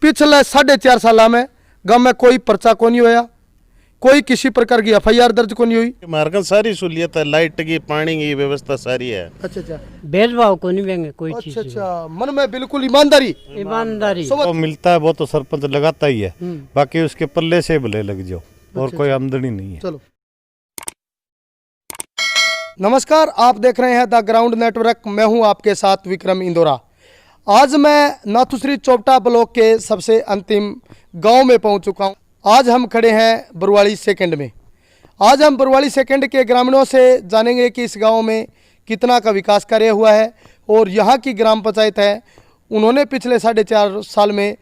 पिछले 4.5 साल में गांव में कोई पर्चा को नहीं होया, कोई किसी प्रकार की एफआईआर दर्ज को नहीं हुई। मार्गन सारी सहूलियत है, लाइट की पानी की व्यवस्था सारी है। अच्छा भेदभाव को नहीं देंगे कोई चीज। अच्छा मन में बिल्कुल ईमानदारी ईमानदारी मिलता है वो तो सरपंच लगाता ही है, बाकी उसके पल्ले से भले लग जाओ और कोई आमदनी नहीं है। चलो नमस्कार, आप देख रहे हैं द ग्राउंड नेटवर्क। मैं हूं आपके साथ विक्रम इंदौरा। आज मैं नाथुश्री चोपटा ब्लॉक के सबसे अंतिम गांव में पहुंच चुका हूं। आज हम खड़े हैं बरवाली सेकंड में। आज हम बरवाली सेकंड के ग्रामीणों से जानेंगे कि इस गांव में कितना का विकास कार्य हुआ है और यहां की ग्राम पंचायत है, उन्होंने पिछले 4.5 साल में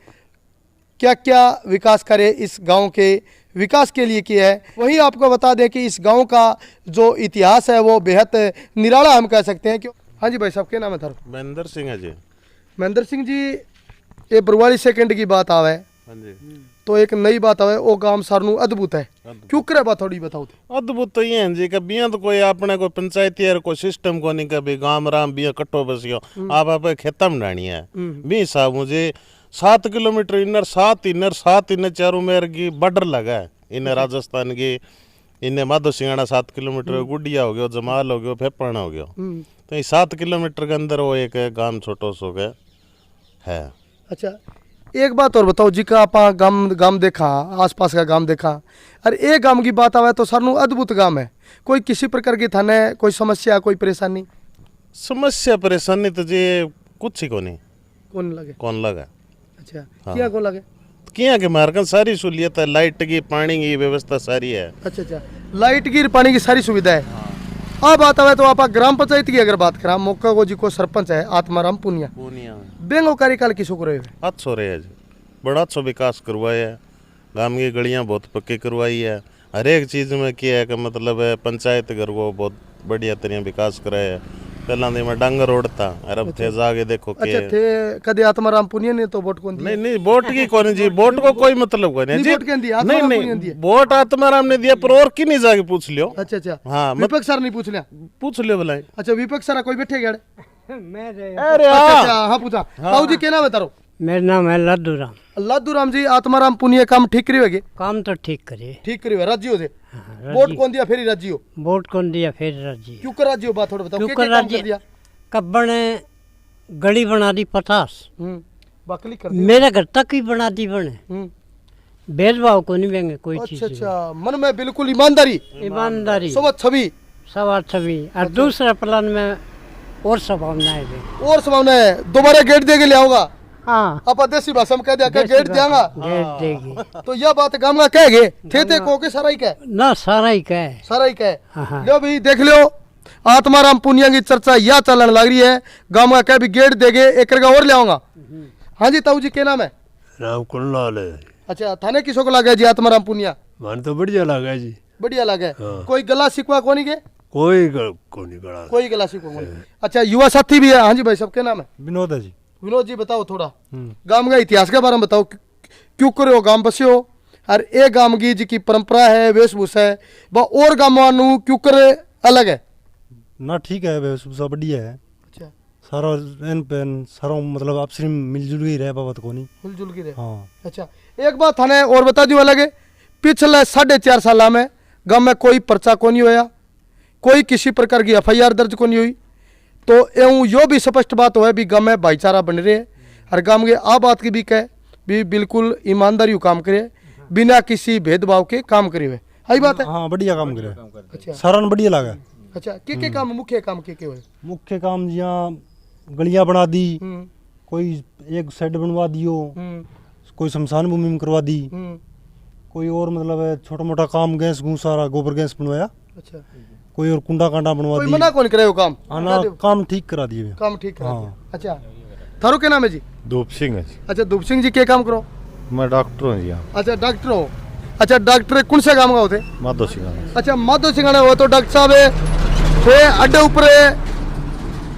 क्या क्या विकास कार्य इस गांव के विकास के लिए किया है। वहीं आपको बता दें कि इस गांव का जो इतिहास है वो बेहद निराला हम कह सकते हैं। क्यों? हाँ जी भाई साहब, क्या नाम है थारा? महेंद्र सिंह है जी। महेंद्र सिंह जी, ये बरवाली सेकंड की बात आवे हाँ जी, तो एक नई बात आवे, वो गांव सारनू अद्भुत है। क्यों करे बात थोड़ी बताओ तो। अद्भुत तो ये है जी कि बिया तो कोई अपने को पंचायती कोई सिस्टम को नहीं, कभी गांव राम बिया कट्ठो बसियो आप खेता में डाणी है भी साहब। मुझे 7 किलोमीटर इनर 7 इनर चारों मेर की बॉर्डर लगा है। इन्हें राजस्थान की, इन्हें माधो सिंगाना 7 किलोमीटर, गुडिया हो गया, जमाल हो गया, फेफाना हो गया। तो ये 7 किलोमीटर के अंदर वो एक गांव छोटो सो गया है। अच्छा एक बात और बताओ जी का आप गांव देखा, आसपास का गांव देखा, अरे एक गांव की बात आवे तो सारनू अद्भुत गांव है। कोई किसी प्रकार की थाने कोई समस्या कोई परेशानी? समस्या परेशानी तो जी कुछ ही को नहीं। कौन लगा? अच्छा हाँ। क्या को लगे? किया के मार्गन सारी सहूलियत है, लाइट की पानी की व्यवस्था सारी है। अच्छा लाइट की पानी की सारी सुविधा है। अब बात आवे तो आप ग्राम पंचायत की अगर बात करा, मौका को जी को सरपंच है आत्माराम पुनिया बेंगो कार्यकाल किसको करे अच्छो रहे है जी, बड़ा अच्छा विकास करवाया है। गांव की गलियां बहुत पक्की करवाई है, हर एक चीज में किया है कि मतलब है पंचायत घर को बहुत बढ़िया तरह विकास कराया है। पहला में डांगर रोड था, अब थे जाके देखो के अच्छा थे कदे आत्माराम पुनिया ने तो वोट कौन दिया? नहीं वोट की कौन जी, वोट को कोई मतलब कोई नहीं जी। नहीं वोट आत्माराम ने दिया, पर और की नहीं जाके पूछ लियो। अच्छा हाँ विपक्ष सर नहीं पूछ लिया? पूछ लियो भला। अच्छा विपक्ष सर कोई बैठे गए? अरे हाँ पूछा। ताऊ जी क्या नाम है तारो? मेरा नाम है लद्दूराम। लद्दूराम जी, आत्माराम पुनिया काम ठीक करी है? काम तो ठीक करे, ठीक करी है। राज्य से वोट कौन दिया फिर? राज्य वोट कौन दिया फिर? राज्य क्यों कर राज्य? बात थोड़ा बताओ। क्यों कर राज्य? कब्बन गली बना दी 50 बकली कर मेरे घर तक ही बना दी बने। भेदभाव को नहीं देंगे कोई चीज। अच्छा मन में बिल्कुल ईमानदारी सवा छवि। और दूसरा प्लान में और संभावना है दोबारा गेट दे के ले आऊंगा। हाँ आप देसी भाषा में कह दिया गेट देंगा, गेट देगी। तो यह बात गांव का कह गए थे को के सारा ही कह ना, सारा ही कह। लो भाई देख लो, आत्माराम पुनिया की चर्चा यह चलन लग रही है। गांव का कह भी गेट देगे एक और ले आऊंगा। हाँ जी ताऊ जी क्या नाम है? राम कुललाल है। अच्छा थाने किसो को लगा जी आत्माराम पुनिया? मन तो बढ़िया लगा जी, बढ़िया लगा। कोई गला शिकवा कोनी के? कोई गला शिकवा कोनी। अच्छा युवा साथी भी है। हाँ जी भाई सब क्या नाम है? विनोद है जी। विनोद जी बताओ थोड़ा गांव का इतिहास के बारे में बताओ। क्यों करो गांव बसे हो और एक गांव की जी परंपरा है, वेशभूषा है, वह और गांव क्यों करे अलग है ना? ठीक है, वेशभूषा बढ़िया है। अच्छा सारा एन पेन सारा मतलब आपसी मिलजुल ही रहे बाबत को नहीं, मिलजुल के रहे। हाँ अच्छा एक बात थाने और बता दी अलग है, पिछले 4.5 साल में गांव में कोई पर्चा को नहीं होया, कोई किसी प्रकार की एफआईआर दर्ज को नहीं हुई। तो एवं यो भी स्पष्ट बात हो भी गांव में भाईचारा बन रहे है और गांव के आ बात की भी कह भी बिल्कुल ईमानदारी काम करे, बिना किसी भेदभाव के काम करे हुए। आई बात है? हाँ बढ़िया काम करे। अच्छा सारा बढ़िया लगा। अच्छा के काम मुख्य काम के हुए? मुख्य काम यहाँ गलियां बना दी, कोई एक साइड बनवा दियो, कोई शमशान भूमि में करवा दी, कोई और मतलब छोटा मोटा काम गैस सारा गोबर गैस बनवाया। अच्छा कोई और कुंडा कांडा बनवा दी। मना कौन करे काम? ना काम ठीक करा दिए। काम ठीक करा दिया। अच्छा थारो क्या नाम है जी? धूप सिंह है जी। अच्छा धूप सिंह जी क्या काम करो? मैं डॉक्टर हूँ जी। अच्छा डॉक्टर हो। अच्छा डॉक्टर कौन से काम का होते? माधो सिंह। अच्छा माधो सिंह हो तो डॉक्टर साहब थे अड्डे ऊपर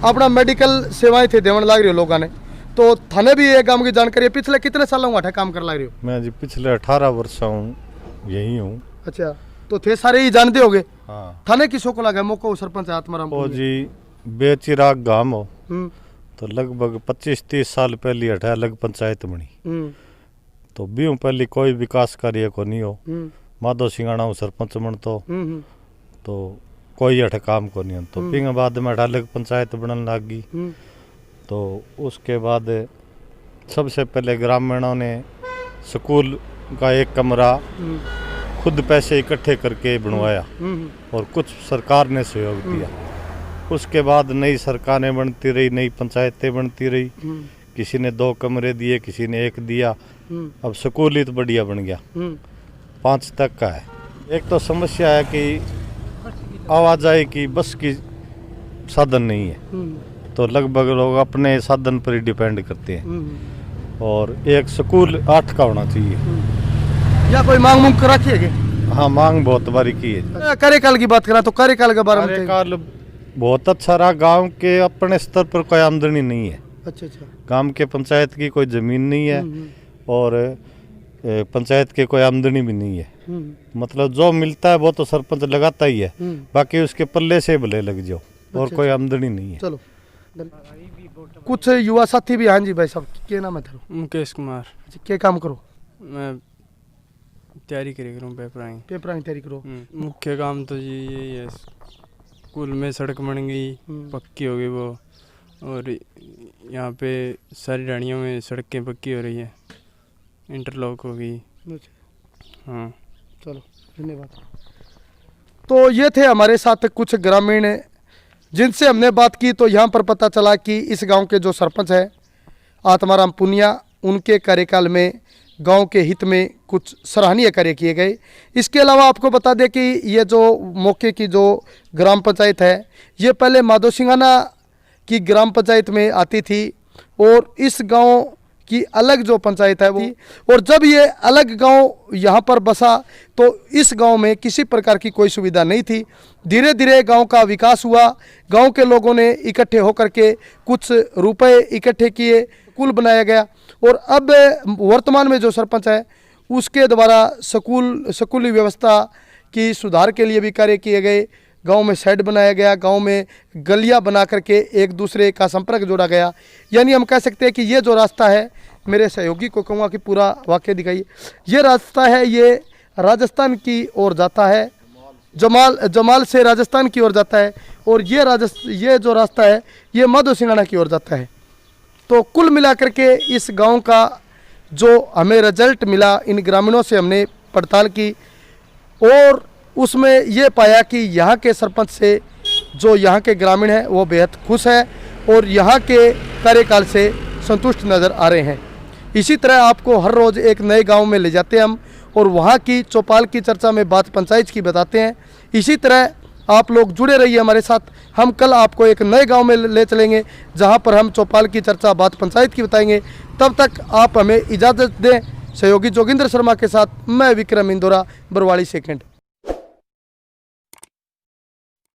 अपना मेडिकल सेवाएं थे देवन लाग रही हो लोगों ने, तो थाने भी ये काम की जानकारी है। पिछले कितने सालों में काम कर लाग रही हो? मैं जी पिछले 18 वर्ष हूँ यही हूँ। अच्छा तो थे सारे ही जानते होगे। हाँ थाने किसो को लगा? मौको सरपंच आत्माराम ओ जी बेचिराग गांव हो तो लगभग 25-30 साल पहले हटा अलग पंचायत बनी। तो बीहू पहले कोई विकास कार्य को नहीं हो। माधो सिंगाना सरपंच बन तो कोई अठ काम को नहीं हो। तो पिंग बाद में अलग पंचायत बनने लगी। तो उसके बाद सबसे पहले ग्रामीणों ने स्कूल का एक कमरा खुद पैसे इकट्ठे करके बनवाया और कुछ सरकार ने सहयोग दिया। उसके बाद नई सरकारें बनती रही, नई पंचायतें बनती रही। किसी ने 2 कमरे दिए, किसी ने 1 दिया। अब स्कूल ही तो बढ़िया बन गया, 5 तक का है। एक तो समस्या है कि आवाजाही की बस की साधन नहीं है, तो लगभग लोग अपने साधन पर ही डिपेंड करते हैं। और एक स्कूल 8 का होना चाहिए। या कोई मांग मुंग रखी है क्या? हाँ, मांग बहुत बारी की है। कार्यकाल की बात करें तो कार्यकाल के बारे में कार्यकाल बहुत अच्छा रहा। गांव के अपने स्तर पर कोई आमदनी नहीं है। अच्छा। गांव के पंचायत की कोई जमीन नहीं है और पंचायत के कोई आमदनी भी नहीं है। मतलब जो मिलता है वो तो सरपंच लगाता ही है, बाकी उसके पल्ले से भले लग जाओ और कोई आमदनी नहीं है। चलो कुछ युवा साथी भी। हाँ जी भाई साहब, क्या नाम है तेरा? मुकेश कुमार। क्या काम करो? मैं तैयारी करूँ पेपर की तैयारी करो। मुख्य काम तो जी यही है, स्कूल में सड़क बन गई, पक्की हो गई वो, और यहाँ पे सारी रानियों में सड़कें पक्की हो रही है, इंटरलॉक हो गई। हाँ, चलो धन्यवाद। तो ये थे हमारे साथ कुछ ग्रामीण जिनसे हमने बात की। तो यहाँ पर पता चला कि इस गांव के जो सरपंच है आत्माराम पुनिया, उनके कार्यकाल में गांव के हित में कुछ सराहनीय कार्य किए गए। इसके अलावा आपको बता दें कि ये जो मौके की जो ग्राम पंचायत है, ये पहले माधो सिंगाना की ग्राम पंचायत में आती थी और इस गांव की अलग जो पंचायत है वो, और जब ये अलग गांव यहाँ पर बसा तो इस गांव में किसी प्रकार की कोई सुविधा नहीं थी। धीरे धीरे गांव का विकास हुआ। गांव के लोगों ने इकट्ठे होकर के कुछ रुपए इकट्ठे किए, स्कूल बनाया गया और अब वर्तमान में जो सरपंच है उसके द्वारा स्कूली व्यवस्था की सुधार के लिए भी कार्य किए गए। गांव में शेड बनाया गया, गांव में गलियां बना करके एक दूसरे का संपर्क जोड़ा गया। यानी हम कह सकते हैं कि ये जो रास्ता है, मेरे सहयोगी को कहूँगा कि पूरा वाक्य दिखाइए। ये रास्ता है, ये राजस्थान की ओर जाता है, जमाल से राजस्थान की ओर जाता है और ये जो रास्ता है ये माधो सिंगाना की ओर जाता है। तो कुल मिलाकर के इस गांव का जो हमें रिजल्ट मिला, इन ग्रामीणों से हमने पड़ताल की और उसमें ये पाया कि यहाँ के सरपंच से जो यहाँ के ग्रामीण हैं वो बेहद खुश है और यहाँ के कार्यकाल से संतुष्ट नज़र आ रहे हैं। इसी तरह आपको हर रोज़ एक नए गांव में ले जाते हैं हम और वहाँ की चौपाल की चर्चा में बात पंचायत की बताते हैं। इसी तरह आप लोग जुड़े रहिए हमारे साथ। हम कल आपको एक नए गांव में ले चलेंगे जहां पर हम चौपाल की चर्चा बात पंचायत की बताएंगे। तब तक आप हमें इजाज़त दें। सहयोगी जोगिंद्र शर्मा के साथ मैं विक्रम इंदौरा, बरवाड़ी सेकंड।